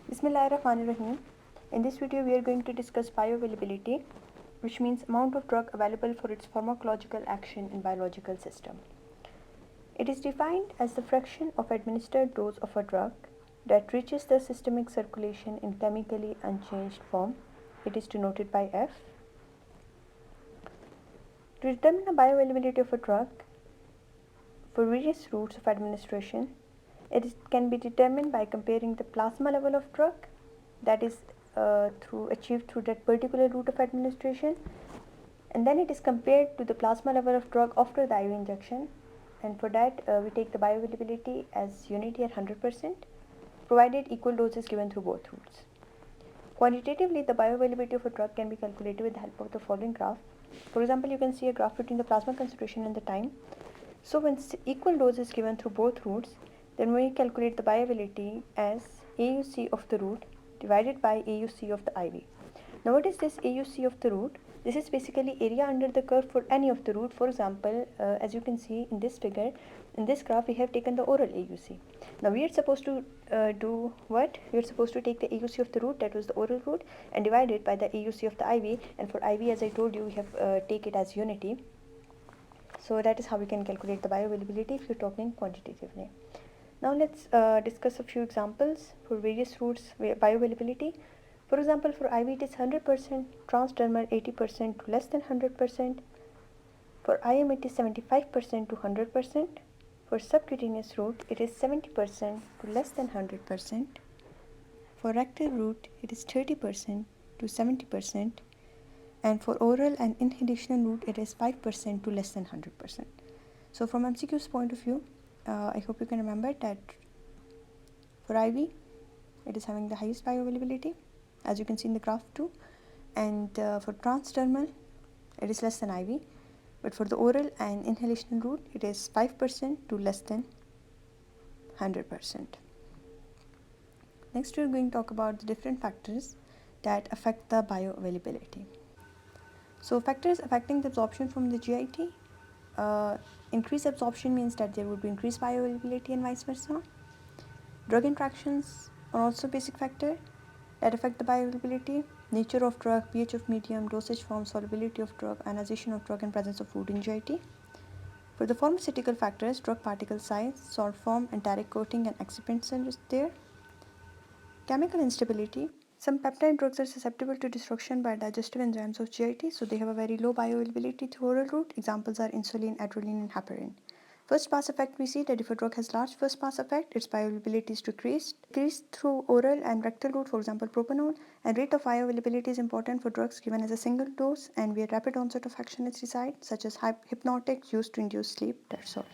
Bismillahirrahmanirrahim. In this video, we are going to discuss bioavailability, which means amount of drug available for its pharmacological action in biological system. It is defined as the fraction of administered dose of a drug that reaches the systemic circulation in chemically unchanged form. It is denoted by F. To determine the bioavailability of a drug for various routes of administration, can be determined by comparing the plasma level of drug, that is achieved through that particular route of administration, and then it is compared to the plasma level of drug after the IV injection, and for that we take the bioavailability as unity at 100%, provided equal dose is given through both routes. Quantitatively, the bioavailability of a drug can be calculated with the help of the following graph. For example, you can see a graph between the plasma concentration and the time. So when equal dose is given through both routes, then we calculate the bioavailability as AUC of the route divided by AUC of the IV. Now what is this AUC of the route? This is basically area under the curve for any of the route. For example, as you can see in this figure, in this graph we have taken the oral AUC. Now we are supposed to do what? We are supposed to take the AUC of the route, that was the oral route, and divide it by the AUC of the IV, and for IV, as I told you, we have take it as unity. So that is how we can calculate the bioavailability if you're talking quantitatively. Now let's discuss a few examples for various routes bioavailability. For example, for IV it is 100%, transdermal 80% to less than 100%. For IM it is 75% to 100%. For subcutaneous route it is 70% to less than 100%. For rectal route it is 30% to 70%. And for oral and inhalational route it is 5% to less than 100%. So from MCQ's point of view, I hope you can remember that for IV it is having the highest bioavailability, as you can see in the graph too, and for transdermal it is less than IV, but for the oral and inhalational route it is 5% to less than 100%. Next we are going to talk about the different factors that affect the bioavailability. So factors affecting the absorption from the GIT. Increased absorption means that there would be increased bioavailability and vice versa. Drug interactions are also a basic factor that affect the bioavailability. Nature of drug, pH of medium, dosage form, solubility of drug, ionization of drug, and presence of food in GIT. For the pharmaceutical factors, drug particle size, salt form, enteric coating, and excipients are there. Chemical instability. Some peptide drugs are susceptible to destruction by digestive enzymes of GIT, so they have a very low bioavailability through oral route. Examples are insulin, adrenaline, and heparin. First pass effect, we see that if a drug has large first pass effect, its bioavailability is decreased through oral and rectal route, for example propanol, and rate of bioavailability is important for drugs given as a single dose and where rapid onset of action is desired, such as hypnotics used to induce sleep, that's all.